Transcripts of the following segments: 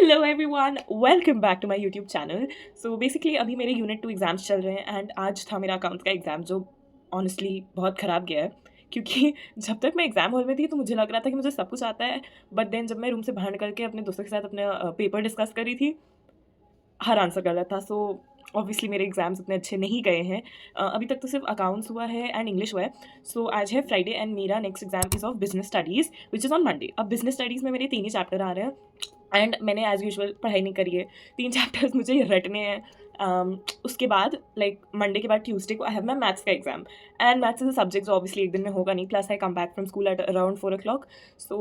Hello everyone, welcome back to my YouTube channel. So basically अभी मेरे unit 2 exams चल रहे हैं एंड आज था मेरा अकाउंट्स का एग्ज़ाम जो ऑनेस्टली बहुत ख़राब गया है। क्योंकि जब तक मैं एग्ज़ाम हॉल में थी तो मुझे लग रहा था कि मुझे सब कुछ आता है, बट देन जब मैं रूम से बाहर निकल के अपने दोस्तों के साथ अपने पेपर डिस्कस कर रही थी, हर आंसर गलत था। सो ऑब्वियसली मेरे एग्ज़ाम्स उतने अच्छे नहीं गए हैं। अभी तक तो सिर्फ अकाउंट्स हुआ है एंड इंग्लिश हुआ है। सो आज है फ्राइडे एंड मेरा next exam is of business studies which is on Monday. अब बिजनेस स्टडीज़ में मेरे 3 ही चैप्टर आ रहे हैं एंड मैंने एज़ यूजुअल पढ़ाई नहीं करी है। 3 चैप्टर्स मुझे रटने हैं। उसके बाद लाइक मंडे के बाद ट्यूसडे को आई हैव माई मैथ्स का exam and maths is a subject जो ऑब्वियसली एक दिन में होगा नहीं, plus I come back from school at around 4 o'clock। So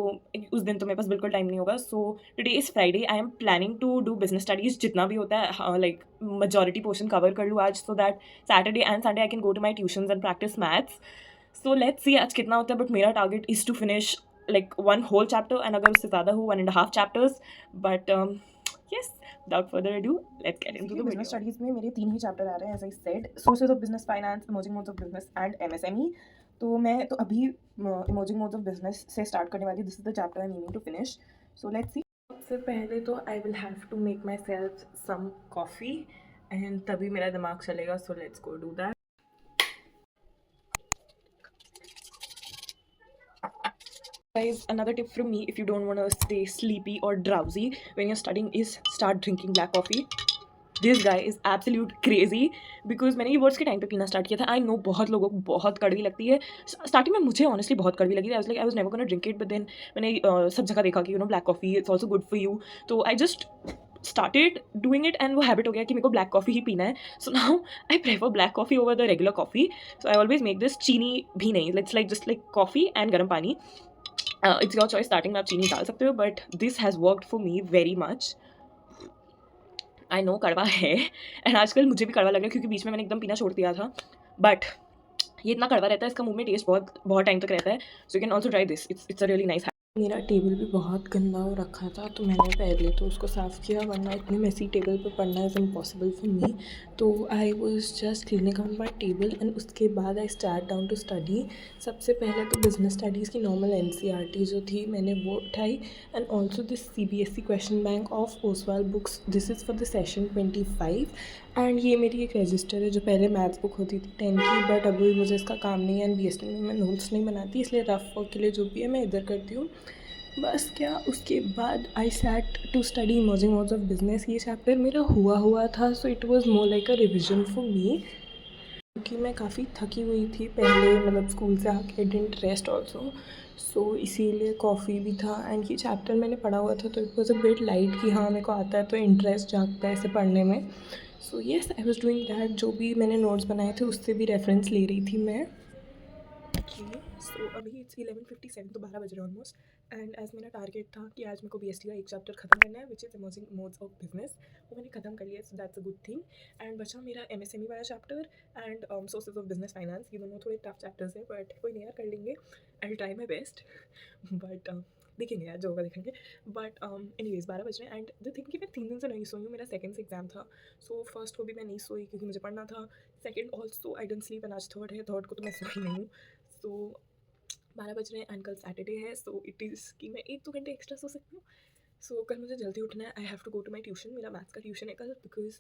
उस दिन तो मेरे पास बिल्कुल टाइम नहीं होगा। So today is Friday, I am planning to do business studies जितना भी होता है, लाइक majority portion cover कर लूँ आज, so that Saturday and Sunday I can go to my tuitions and practice maths. So let's see आज कितना होता है, but मेरा target is to finish like one whole chapter and अगर उससे ज़्यादा हो 1.5 chapters. But yes, without further ado, let's get into the video. Business studies में मेरे 3 ही चैप्टर आ रहे हैं as I said, sources of business finance, emerging modes of business and MSME. तो मैं तो अभी इमर्जिंग मोड्स ऑफ बिजनेस से स्टार्ट करने वाली। This is the chapter I am needing to finish, so let's see. सबसे पहले तो I will have to make myself some coffee and तभी मेरा दिमाग चलेगा। So let's go do that. Guys, another tip from me, if you don't want to stay sleepy or drowsy when you're studying, is start drinking black coffee. This guy is absolute crazy because मैंने ये words के time पे पीना start किया था। I know बहुत लोगों को बहुत कड़वी लगती है। स्टार्टिंग में मुझे ऑनेस्टली बहुत कड़वी लगी थी। I was never gonna drink it, but then मैंने सब जगह देखा कि black coffee it's also good for you. तो I just started doing it and वो हैबिट हो गया कि मेरे को ब्लैक कॉफ़ी ही पीना है। So now I prefer black coffee over the regular coffee. So I always make this, चीनी भी नहीं, it's like just like coffee and गर्म पानी। इट्स योर चॉइस, स्टार्टिंग में आप चीनी डाल सकते हो, but this has worked for me very much. I know कड़वा है एंड आजकल मुझे भी कड़वा लग रहा है क्योंकि बीच में मैंने एकदम पीना छोड़ दिया था, बट ये इतना कड़वा रहता है, इसका मुंह में टेस्ट बहुत बहुत टाइम तक रहता है। So you can also try this, it's a really nice. मेरा टेबल भी बहुत गंदा हो रखा था तो मैंने पहले तो उसको साफ़ किया, वरना इतनी मेसी टेबल पर पढ़ना इज़ इम्पॉसिबल फॉर मी। तो I was just cleaning out my table and उसके बाद I start down to study. सबसे पहले तो बिजनेस स्टडीज़ की नॉर्मल एनसीईआरटी जो थी मैंने वो उठाई and also this CBSE question bank of Oswaal books. This is for the session 25 and ये मेरी एक रजिस्टर है जो पहले मैथ्स बुक होती थी 10 की, बट अभी मुझे इसका काम नहीं है एंड बीएसटी में मैं नोट्स नहीं बनाती, इसलिए रफ वर्क के लिए जो भी है मैं इधर करती हूँ बस। क्या उसके बाद I sat to study emerging modes of business. ये चैप्टर मेरा हुआ था, so it was more like a revision for me क्योंकि मैं काफ़ी थकी हुई थी पहले, मतलब स्कूल से आके डिडंट रेस्ट ऑल्सो, सो इसीलिए कॉफ़ी भी था एंड ये चैप्टर मैंने पढ़ा हुआ था तो it was a bit light कि हाँ मेरे को आता है तो इंटरेस्ट जागता है इसे पढ़ने में। सो yes, I was doing that. जो भी मैंने नोट्स बनाए थे उससे भी रेफरेंस ले रही थी मैं। सो अभी इट्स 11:57, तो 12 बज रहे हैं ऑलमोस्ट एंड एज मेरा टारगेट था कि आज मेरे को बीएसटी का एक चैप्टर खत्म करना है which is emerging modes of business, वो मैंने खत्म कर लिया, so that's a good thing. And बचा मेरा एमएसएमई वाला chapter and sources of business finance. ये दोनों थोड़े टफ चैप्टर्स हैं बट कोई नहीं यार, कर लेंगे। I will try my best but देखेंगे यार, जो होगा देखेंगे। बट एनीवेज 12 बज रहे हैं एंड द थिंग कि मैं 3 दिन से नहीं सोई हूँ। मेरा सेकंड से एग्जाम था, सो फर्स्ट को भी मैं नहीं सोई क्योंकि मुझे पढ़ना था। Second also I didn't sleep and आज थर्ड है, थर्ड को तो मैं सोई नहीं हूँ। सो 12 बज रहे हैं एंड कल सैटरडे है, सो इट इज़ कि मैं 1-2 घंटे एक्स्ट्रा सो सकती हूँ। सो कल मुझे जल्दी उठना है। I have to go to my tuition, मेरा मैथ्स का ट्यूशन है कल बिकॉज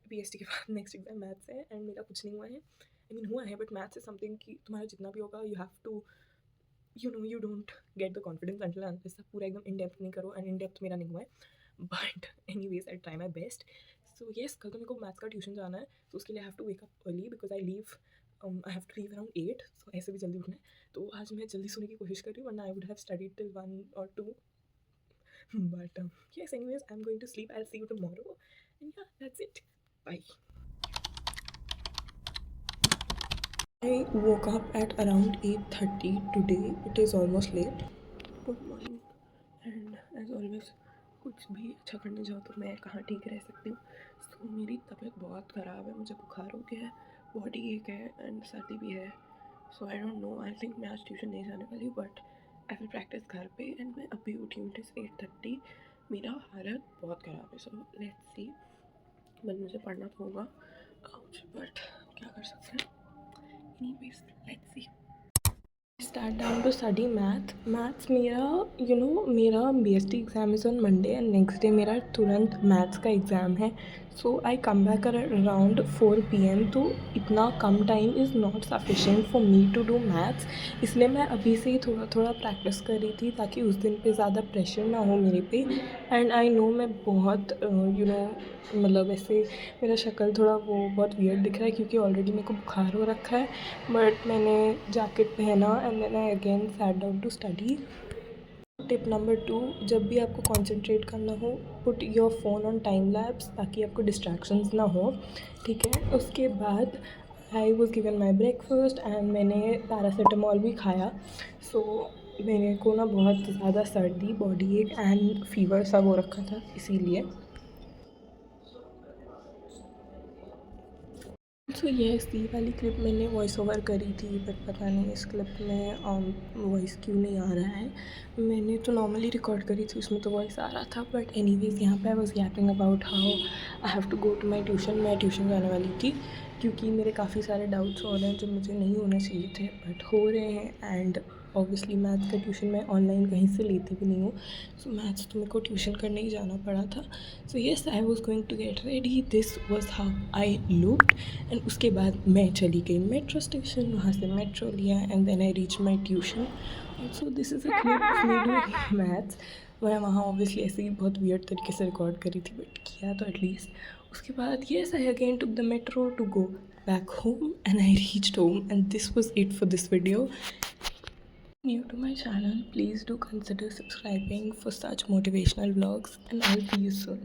बीएसटी के बाद नेक्स्ट एग्जाम मैथ्स है एंड मेरा कुछ नहीं हुआ है। आई मीन हुआ है बट मैथ्स इज समथिंग कि तुम्हारा जितना भी होगा you have to you don't get the confidence until unless आप पूरा एकदम इन डेप्थ नहीं करो, एंड इन डेप्थ मेरा नहीं हुआ है, but any ways I try my best. So yes, कल तो मेरे को मैथ्स का ट्यूशन जाना है, तो उसके लिए I have to wake up early because I have to leave around 8, so ऐसे भी जल्दी उठना है। तो आज मैं जल्दी सोने की कोशिश कर रही हूँ, वरना I would have studied till 1 or 2, but yes, anyways, I'm going to sleep. I'll see you tomorrow, and yeah, that's it. Bye. I woke up at around 8:30 today. It is almost late. Good morning. And as always, कुछ भी अच्छा करने जाओ तो मैं कहाँ ठीक रह सकती हूँ। सो मेरी तबीयत बहुत ख़राब है, मुझे बुखार हो गया है, बॉडी एक है एंड सर्दी भी है। So I don't know, I think मैं आज ट्यूशन नहीं जाने वाली, बट आई विल प्रैक्टिस घर पे। एंड मैं अभी उठी हूँ, इट इज़ 8:30। मेरा हालत बहुत ख़राब है, सो लेट्स सी, बट मुझे पढ़ना तो होगा, बट क्या कर सकते हैं। Anyways, let's see. Start down to study maths मेरा मेरा BST exam is on Monday and next day मेरा तुरंत मैथ्स का एग्ज़ाम है. So I come back around 4 PM. तो इतना कम time is not sufficient for me to do maths. इसलिए मैं अभी से ही थोड़ा थोड़ा प्रैक्टिस कर रही थी ताकि उस दिन पे ज़्यादा प्रेशर ना हो मेरे पे. एंड आई नो मैं बहुत मतलब ऐसे मेरा शक्ल थोड़ा वो बहुत वियर्ड दिख रहा है क्योंकि ऑलरेडी मेरे को बुखार हो रखा है. बट मैंने जैकेट पहना and then I again sat down to study. Tip number 2, जब भी आपको कंसंट्रेट करना हो put your phone on time lapse ताकि आपको डिस्ट्रैक्शंस ना हो. ठीक है. उसके बाद I was given my breakfast and मैंने पैरासीटामॉल भी खाया. सो मेरे को ना बहुत ज़्यादा सर्दी, बॉडी एक एंड फीवर सब हो रखा था इसीलिए. सो यस, ये वाली क्लिप मैंने वॉइस ओवर करी थी बट पता नहीं इस क्लिप में वॉइस क्यों नहीं आ रहा है. मैंने तो नॉर्मली रिकॉर्ड करी थी, उसमें तो वॉइस आ रहा था. बट एनीवेज यहाँ पे I was gapping about how I have to go to my tuition. मैं ट्यूशन जाने वाली थी क्योंकि मेरे काफ़ी सारे डाउट्स हो रहे हैं जो मुझे नहीं होने चाहिए थे बट हो रहे हैं. एंड ऑब्वियसली मैथ्स का ट्यूशन मैं ऑनलाइन कहीं से लेती भी नहीं हूँ. सो मैथ्स तो मेरे को ट्यूशन करने ही जाना पड़ा था. So yes, I was going to get ready. This was how I looked. And उसके बाद मैं चली गई मेट्रो स्टेशन. वहाँ से मेट्रो लिया and then I reach my tuition. So this is a clip of me doing maths. मैं वहाँ ऑब्वियसली ऐसे ही बहुत वियर्ड तरीके से रिकॉर्ड करी थी बट किया तो एटलीस्ट. उसके बाद yes, I again took the metro to go back home and I reached home and this was it for this video. New to my channel, please do consider subscribing for such motivational vlogs and I'll see you soon.